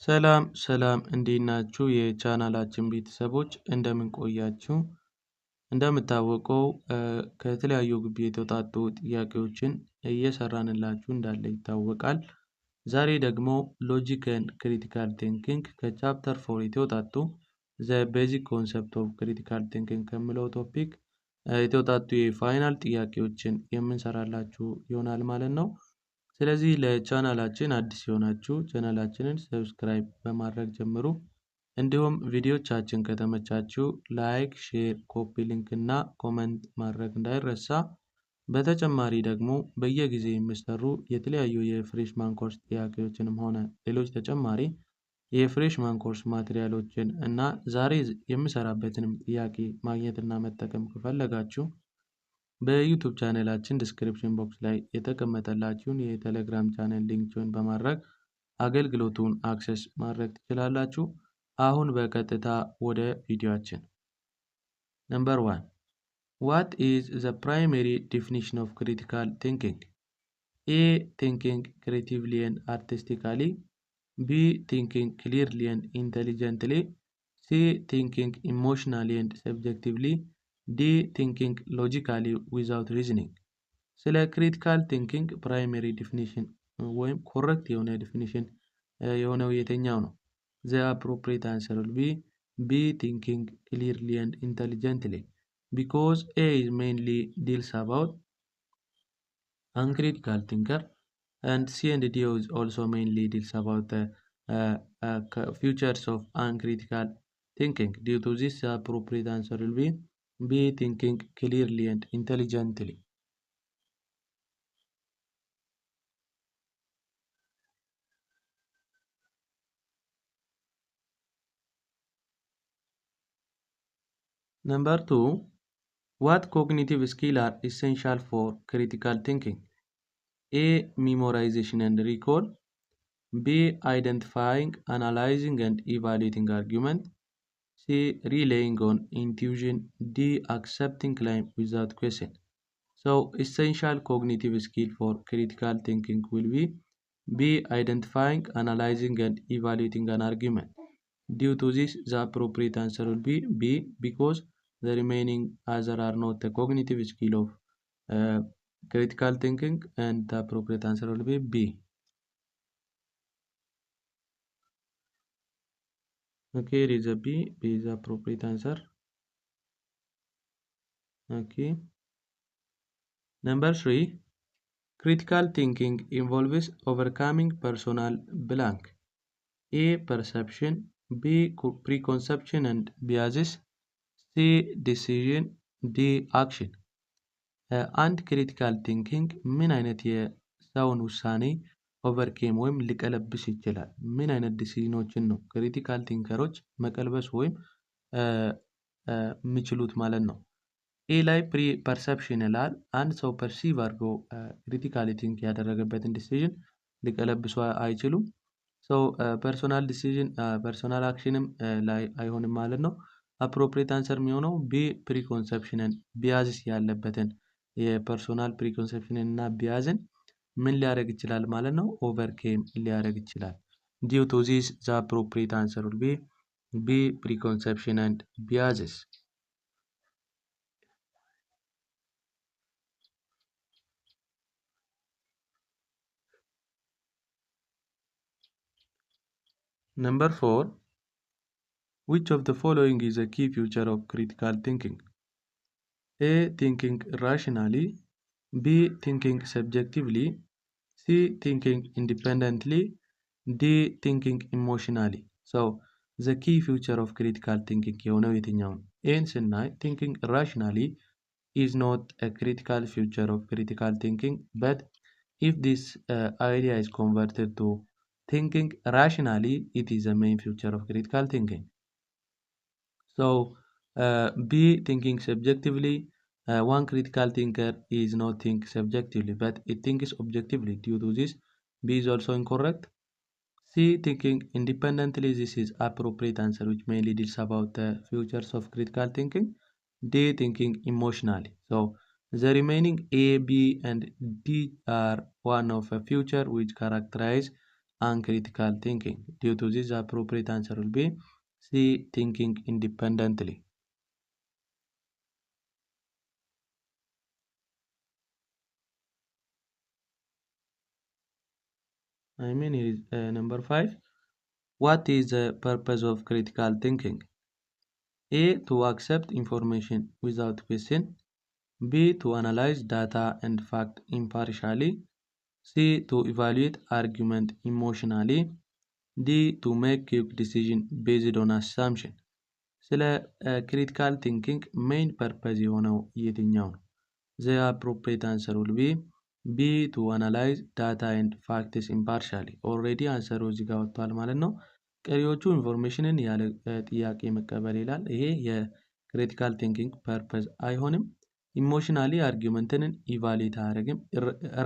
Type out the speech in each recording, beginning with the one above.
ሰላም ሰላም እንዴት ናችሁ? የቻናላችን ቤተሰቦች እንደምን ቆያችሁ? እንደምታወቀው ከተለያዩ ግቢ የተውጣጡ ጥያቄዎችን እየሰራንላችሁ እንዳለ ይታወቃል። ዛሬ ደግሞ ሎጂክ ኤንድ ክሪቲካል ቲንኪንግ ከቻፕተር 4 የተውጣጡ ዘ ቤዚክ ኮንሰፕት ኦፍ ክሪቲካል ቲንኪንግ ከሚለው ቶፒክ የተውጣጡ የፋይናል ጥያቄዎችን የምንሰራላችሁ ይሆናል ማለት ነው። ስለዚህ ለቻናላችን አዲስ የሆናችሁ ቻናላችንን ሰብስክራይብ በማድረግ ጀምሩ። እንዲሁም ቪዲዮቻችን ከተመቻችሁ ላይክ፣ ሼር፣ ኮፒ ሊንክ እና ኮመንት ማድረግ እንዳይረሳ። በተጨማሪ ደግሞ በየጊዜ የሚሰሩ የተለያዩ የፍሬሽማን ኮርስ ጥያቄዎችንም ሆነ ሌሎች ተጨማሪ የፍሬሽማን ኮርስ ማቴሪያሎችን እና ዛሬ የምሰራበትንም ጥያቄ ማግኘትና መጠቀም ከፈለጋችሁ በዩቱብ ቻናላችን ዲስክሪፕሽን ቦክስ ላይ የተቀመጠላችሁን የቴሌግራም ቻናል ሊንክ ጆይን በማድረግ አገልግሎቱን አክሰስ ማድረግ ትችላላችሁ። አሁን በቀጥታ ወደ ቪዲዮአችን። ነምበር 1 What is the primary definition of critical thinking? A. Thinking creatively and artistically. B. Thinking clearly and intelligently. C. Thinking emotionally and subjectively. ዲ ቲንኪንግ ሎጂካሊ ዊዛውት ሪዝኒንግ። ስለ ክሪቲካል ቲንኪንግ ፕራይመሪ ዲፊኒሽን ወይም ኮረክት የሆነ ዲፊኒሽን የሆነው የትኛው ነው? ዘ አፕሮፕሪየት አንሰር ዊል ቢ ቲንኪንግ ክሊርሊ ኤንድ ኢንተሊጀንትሊ ቢኮዝ ኤ ኢዝ ሜንሊ ዲልስ አባውት uncritical thinker and C and D is also mainly deals about the futures of uncritical thinking. Due to this, the appropriate answer will be thinking clearly and intelligently. Number 2, what cognitive skills are essential for critical thinking? A. Memorization and recall. B. Identifying, analyzing and evaluating argument. C. Relying on intuition. D. Accepting claim without question. So essential cognitive skill for critical thinking will be B. Identifying, analyzing and evaluating an argument. Due to this, the appropriate answer will be B, because the remaining other are not the cognitive skill of critical thinking, and the appropriate answer will be B. Okay, it is a B. B is the appropriate answer. Okay. Number 3, critical thinking involves overcoming personal blank. A. Perception. B. Preconception and biases. C. Decision. D. Action. አንድ ክሪቲካል ቲንኪንግ ምን አይነት የሰውን ውሳኔ ኦቨርኬም ወይም ሊቀለብስ ይችላል? ምን አይነት ዲሲዥኖችን ነው ክሪቲካል ቲንከሮች መቀልበስ ወይም የሚችሉት ማለት ነው? ኤ ላይ ፕሪ ፐርሰፕሽን ይላል። አንድ ሰው ፐርሲቭ አድርጎ ክሪቲካሊ ቲንክ ያደረገበትን ዲሲዥን ሊቀለብሱ አይችሉም። ሰው ፐርሶናል ዲሲዥን ፐርሶናል አክሽንም ላይ አይሆንም ማለት ነው። አፕሮፕሪየት አንሰር የሚሆነው ቢ ፕሪኮንሰፕሽንን ቢያዝስ ያለበትን የፐርሶናል ፕሪኮንሰፕሽንን እና ቢያዝን ምን ሊያደርግ ይችላል ማለት ነው? ኦቨርኬም ሊያደርግ ይችላል። ዲው ቱ ዚስ ዘ አፕሮፕሪየት አንሰር ዊል ቢ ፕሪኮንሰፕሽን ኤንድ ቢያዝስ። Number 4, which of the following is a key feature of critical thinking? A. Thinking rationally. B. Thinking subjectively. C. Thinking independently. D. Thinking emotionally. So the key feature of critical thinking የሆነው የትኛው ነው? ኤን ስናይ thinking rationally is not a critical feature of critical thinking, but if this idea is converted to thinking rationally, it is the main feature of critical thinking. So B. Thinking subjectively. One critical thinker is not think subjectively, but it thinks objectively. Due to this, B is also incorrect. C. Thinking independently. This is appropriate answer, which mainly deals about the features of critical thinking. D. Thinking emotionally. So the remaining A, B, and D are one of a feature which characterize uncritical thinking. Due to this, the appropriate answer will be C, thinking independently. Here is number 5. What is the purpose of critical thinking? A, to accept information without question. B, to analyze data and fact impartially. C, to evaluate argument emotionally. D, to make quick decision based on assumption. ስለ critical thinking main purpose የሆነው የትኛው ነው? The appropriate answer will be B, to analyze data and facts impartially. Already answer እዚህ ጋር ወጥቷል ማለት ነው። ቀሪዎቹ ኢንፎርሜሽንን ያለ ጥያቄ መቀበል ይላል። ይሄ የክሪቲካል ቲንኪንግ ፐርፐዝ አይሆንም። ኢሞሽናሊ አርጊመንትን ኢቫሉዌት አያደርግም።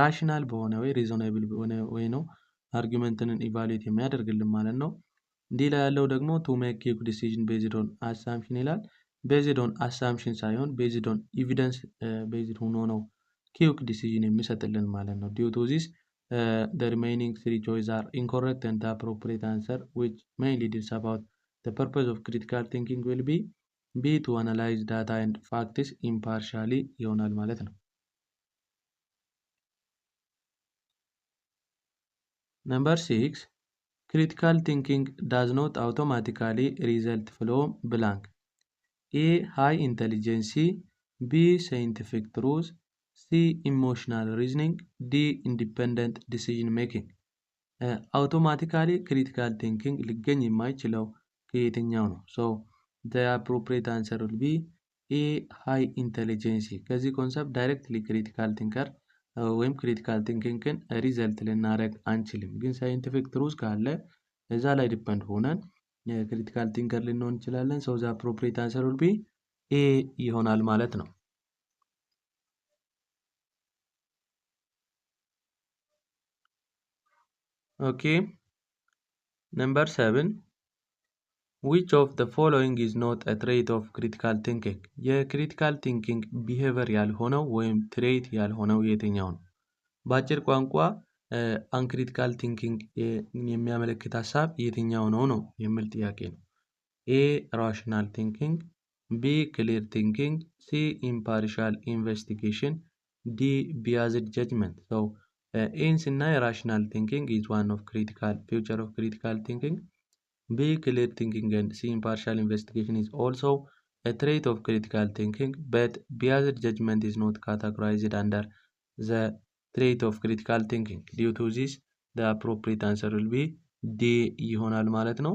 ራሽናል በሆነ ወይ ሪዞናብል በሆነ ወይ ነው አርጊመንትን ኢቫሉዌት የሚያደርግልን ማለት ነው። እንዲህ ላይ ያለው ደግሞ ቱ ሜክ ኪክ ዲሲዥን ቤዝድ ኦን አሳምፕሽን ይላል። ቤዝድ ኦን አሳምፕሽን ሳይሆን ቤዝድ ኦን ኤቪደንስ ቤዝድ ሆኖ ነው ኪክ ዲሲዥን የሚሰጥልን ማለት ነው። ዲው ቱ ዚስ the remaining 3 choices are incorrect and the appropriate answer which mainly deals about the purpose of critical thinking will be B, to analyze data and facts impartially ይሆናል ማለት ነው። Number 6. Critical thinking does not automatically result from blank. A, high intelligence. B, scientific truth. C, emotional reasoning. D, independent decision making. አውቶማቲካሊ ክሪቲካል ቲንኪንግ ሊገኝ የማይችለው ከየትኛው ነው? ሶ the appropriate answer will be A, high intelligence። ከዚህ ኮንሰፕት ዳይሬክትሊ ክሪቲካል ቲንከር ወይም ክሪቲካል ቲንኪንግን ሪዘልት ልናደርግ አንችልም። ግን ሳይንቲፊክ ትሩዝ ካለ እዛ ላይ ዲፐንድ ሆነን ክሪቲካል ቲንከር ልንሆን እንችላለን። ሶ the appropriate answer will be A ይሆናል ማለት ነው። Okay. Number 7. Which of the following is not a trait of critical thinking? የክሪቲካል ቲንኪንግ ቢሄቨር ያልሆነው ወይም ትሬት ያልሆነው የትኛው ነው? በአጭር ቋንቋ አንክሪቲካል ቲንኪንግ የሚያመለክት ሀሳብ የትኛው ነው የሚል ጥያቄ ነው። ኤ ራሽናል ቲንኪንግ፣ ቢ ክሊር ቲንኪንግ፣ ሲ ኢምፓርሻል ኢንቨስቲጌሽን፣ ዲ ቢያዝድ ጀጅመንት። ኤን ስናይ ራሽናል ቲንኪንግ is one of critical future of critical thinking. B, clear thinking and C, impartial investigation is also a trait of critical thinking, but biased judgment is not categorized under the trait of critical thinking. Due to this, the appropriate answer will be D ይሆናል ማለት ነው።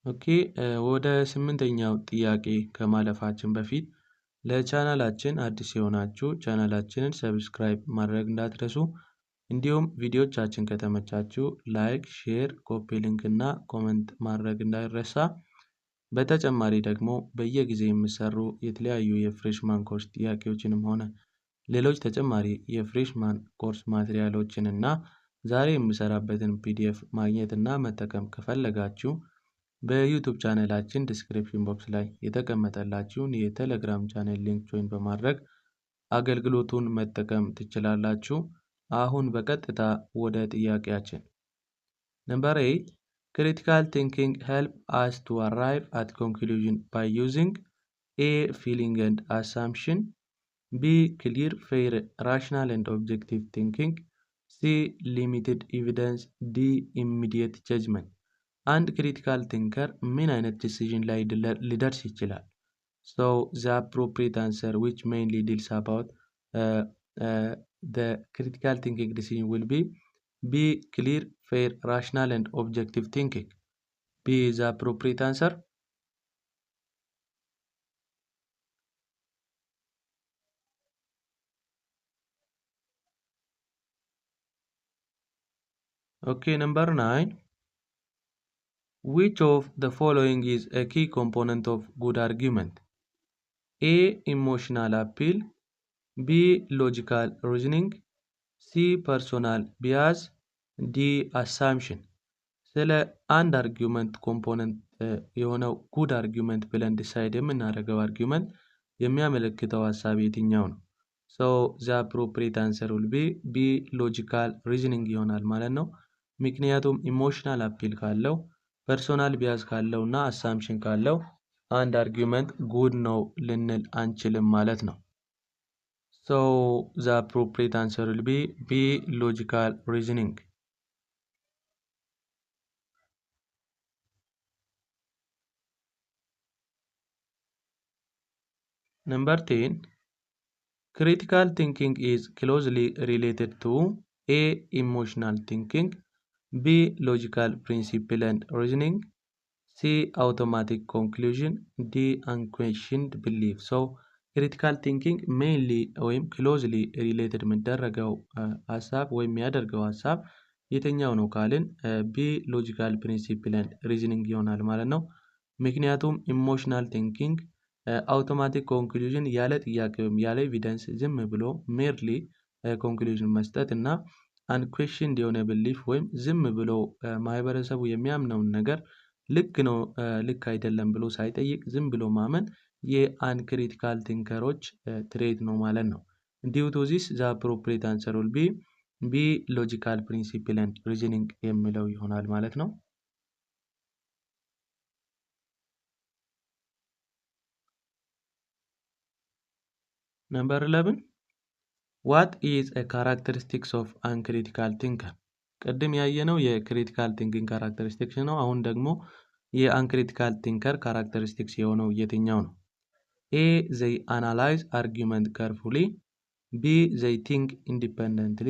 ኦኬ ወደ 8ኛው ጥያቄ ከማለፋችን በፊት ለቻናላችን አዲስ የሆናችሁ ቻናላችንን ሰብስክራይብ ማድረግ እንዳትረሱ። እንዲሁም ቪዲዮቻችን ከተመቻችሁ ላይክ፣ ሼር፣ ኮፒ ሊንክ እና ኮመንት ማድረግ እንዳይረሳ። በተጨማሪ ደግሞ በየጊዜ የሚሰሩ የተለያዩ የፍሬሽማን ኮርስ ጥያቄዎችንም ሆነ ሌሎች ተጨማሪ የፍሬሽማን ኮርስ ማቴሪያሎችን እና ዛሬ የምሰራበትን ፒዲኤፍ ማግኘት እና መጠቀም ከፈለጋችሁ በዩቱብ ቻናላችን ዲስክሪፕሽን ቦክስ ላይ የተቀመጠላችሁን የቴሌግራም ቻናል ሊንክ ጆይን በማድረግ አገልግሎቱን መጠቀም ትችላላችሁ። አሁን በቀጥታ ወደ ጥያቄያችን። Number 8. Critical thinking help us to arrive at conclusion by using A, feeling and assumption, B, clear, fair, rational and objective thinking, C, limited evidence, D, immediate judgment. አንድ ክሪቲካል ቲንከር ምን አይነት ዲሲዥን ላይ ሊደርስ ይችላል? So the appropriate answer which mainly deals about the critical thinking decision will be B, clear, fair, rational and objective thinking. B is the appropriate answer. Okay, number 9. Which of the following is a key component of good argument? A, emotional appeal, B, logical reasoning, C, personal bias, D, assumption. ስለ አንድ አርጊውመንት ኮምፖነንት የሆነው ጉድ አርጊውመንት ብለን ዲሳይድ የምናደርገው አርጊውመንት የሚያመለክተው ሀሳብ የትኛው ነው? ሶ ዘ አፕሮፕሪየት አንሰር ዊል ቢ ሎጂካል ሪዝኒንግ ይሆናል ማለት ነው። ምክንያቱም ኢሞሽናል አፒል ካለው ፐርሶናል ቢያዝ ካለው እና አሳምሽን ካለው አንድ አርጊውመንት ጉድ ነው ልንል አንችልም ማለት ነው። ሶ ዘ አፕሮፕሪየት አንሰር ዊል ቢ ሎጂካል ሪዝኒንግ። Number 10, critical thinking is closely related to A. Emotional thinking, B. Logical principle and reasoning, C. Automatic conclusion, D. Unquestioned belief. So critical thinking mainly ወይም closely related የሚደረገው ሀሳብ ወይም የሚያደርገው ሀሳብ የትኛው ነው ካልን ቢ ሎጂካል ፕሪንሲፕል ኤንድ ሪዝኒንግ ይሆናል ማለት ነው። ምክንያቱም ኢሞሽናል ቲንኪንግ አውቶማቲክ ኮንክሉዥን ያለ ጥያቄ ወይም ያለ ኤቪደንስ ዝም ብሎ ሜርሊ ኮንክሉዥን መስጠት እና አንኩዌሽንድ የሆነ ብሊፍ ወይም ዝም ብሎ ማህበረሰቡ የሚያምነውን ነገር ልክ ነው ልክ አይደለም ብሎ ሳይጠይቅ ዝም ብሎ ማመን የአንክሪቲካል ቲንከሮች ትሬት ነው ማለት ነው። ዲው ቱ ዚስ ዘ አፕሮፕሪየት አንሰር ዊል ቢ ሎጂካል ፕሪንሲፕል ኤንድ ሪዝኒንግ የሚለው ይሆናል ማለት ነው። Number 11, what is a characteristics of uncritical thinker? ቅድም ያየነው የክሪቲካል ቲንኪንግ ካራክተሪስቲክስ ነው። አሁን ደግሞ የአንክሪቲካል ቲንከር ካራክተሪስቲክስ የሆነው የትኛው ነው? ኤ ዘይ አናላይዝ አርጊመንት ካርፉሊ፣ ቢ ዘይ ቲንክ ኢንዲፐንደንትሊ፣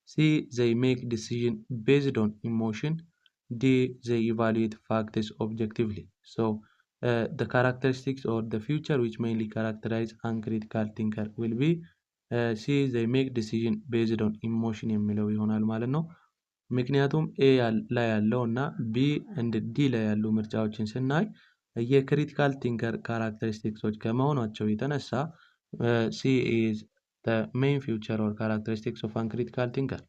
ሲ ዘይ ሜክ ዲሲዥን ቤዝድ ኦን ኢሞሽን፣ ዲ ዘይ ኢቫሉዌት ፋክትስ ኦብጀክቲቭሊ። ሶ the characteristics or the feature which mainly characterize uncritical thinker will be C they make decision based on emotion የሚለው ይሆናል ማለት ነው። ምክንያቱም ኤ ላይ ያለው እና ቢ እንደ ዲ ላይ ያሉ ምርጫዎችን ስናይ የክሪቲካል ቲንከር ካራክተሪስቲክሶች ከመሆናቸው የተነሳ C is the main feature or characteristics of uncritical thinker.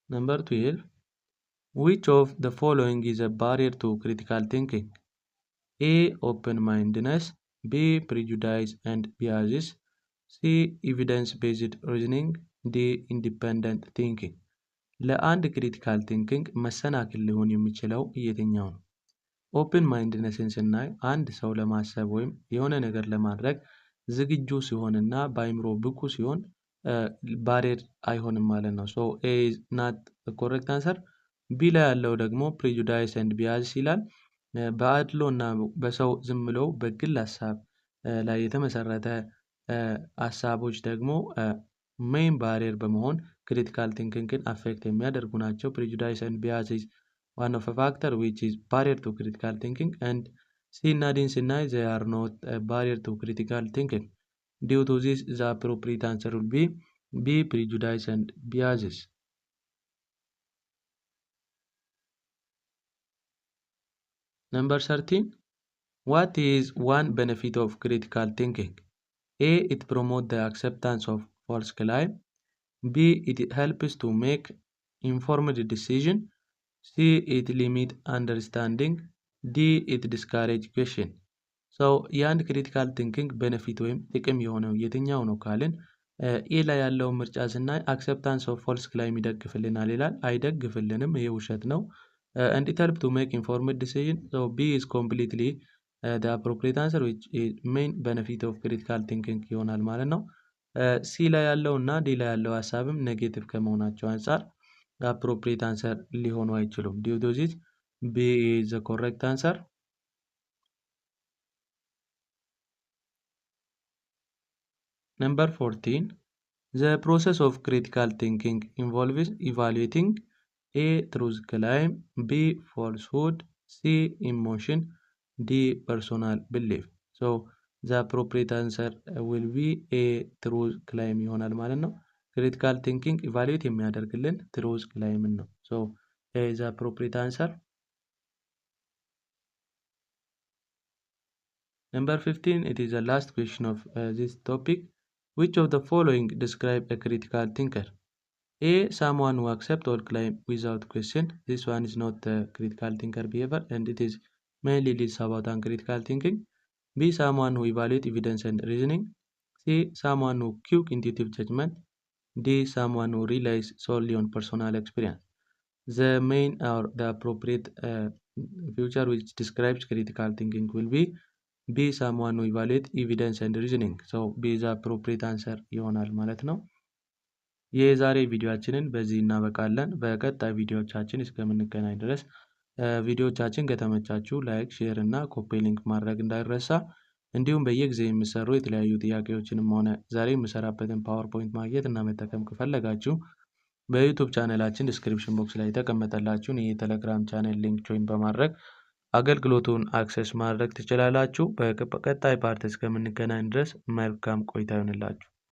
Number 12, which of the following is a barrier to critical thinking? A. Open-mindedness, B. Prejudice and biases, C. Evidence-based reasoning, D. Independent thinking. ለአንድ ክሪቲካል ቲንኪንግ መሰናክል ሊሆን የሚችለው የትኛው ነው? ኦፕን ማይንድነስን ስናይ አንድ ሰው ለማሰብ ወይም የሆነ ነገር ለማድረግ ዝግጁ ሲሆንና በአይምሮ ብቁ ሲሆን ባሪየር አይሆንም ማለት ነው። ሶ ኤ ኢዝ ናት ኮሬክት አንሰር። ቢ ላይ ያለው ደግሞ ፕሬጁዳይስ ኤንድ ቢያዝ ይላል። በአድሎ እና በሰው ዝም ብለው በግል ሀሳብ ላይ የተመሰረተ ሀሳቦች ደግሞ ሜይን ባሪየር በመሆን ክሪቲካል ቲንኪንግን አፌክት የሚያደርጉ ናቸው። ፕሬጁዳይስ ኤንድ ቢያዝ ኢዝ one of a factor which is barrier to critical thinking, and C እና Dን ስናይ they are not a barrier to critical thinking. Due to this the appropriate answer will be B. Prejudice and biases. Number 13, what is one benefit of critical thinking? A. It promotes the acceptance of false claim. B. It helps to make informed decision. C. It limit understanding. D. It discourage question. So የአንድ ክሪቲካል ቲንኪንግ ቤኔፊት ወይም ጥቅም የሆነው የትኛው ነው ካልን ኤ ላይ ያለውን ምርጫ ስናይ አክሰፕታንስ ኦፍ ፎልስ ክላይም ይደግፍልናል ይላል። አይደግፍልንም፣ ይሄ ውሸት ነው። and it help to make informed decision. So B is completely the appropriate answer which is main benefit of critical thinking ይሆናል ማለት ነው። ሲ ላይ ያለው እና ዲ ላይ ያለው ሀሳብም ኔጌቲቭ ከመሆናቸው አንጻር appropriate answer ሊሆኑ አይችሉም። due to this B is the correct answer. Number 14, the process of critical thinking involves evaluating A. truth claim, B. falsehood, C. emotion, D. personal belief. So the appropriate answer will be A. truth claim ይሆናል ማለት ነው። ክሪቲካል ቲንኪንግ ኢቫሉዌት የሚያደርግልን ትሩዝ ክላይምን ነው። ሶ A is the appropriate answer. Number 15, it is the last question of this topic. Which of the following describe a critical thinker? A. Someone who accepts all claim without question. This one is not critical thinker behavior and it is mainly leads about uncritical thinking. B. Someone who evaluates evidence and reasoning. C. Someone who quick intuitive judgment. D. Someone who relies solely on personal experience. The main or the appropriate future which describes critical thinking will be B. Someone who evaluates evidence and reasoning. So B is the appropriate answer ይሆናል ማለት ነው። የዛሬ ቪዲዮአችንን በዚህ እናበቃለን። በቀጣይ ቪዲዮዎቻችን እስከምንገናኝ ድረስ ቪዲዮዎቻችን ከተመቻችሁ ላይክ፣ ሼር እና ኮፒ ሊንክ ማድረግ እንዳይረሳ። እንዲሁም በየጊዜው የሚሰሩ የተለያዩ ጥያቄዎችንም ሆነ ዛሬ የምሰራበትን ፓወርፖይንት ማግኘት እና መጠቀም ከፈለጋችሁ በዩቲዩብ ቻናላችን ዲስክሪፕሽን ቦክስ ላይ የተቀመጠላችሁን የቴሌግራም ቻናል ሊንክ ጆይን በማድረግ አገልግሎቱን አክሰስ ማድረግ ትችላላችሁ። በቀጣይ ፓርት እስከምንገናኝ ድረስ መልካም ቆይታ ይሁንላችሁ።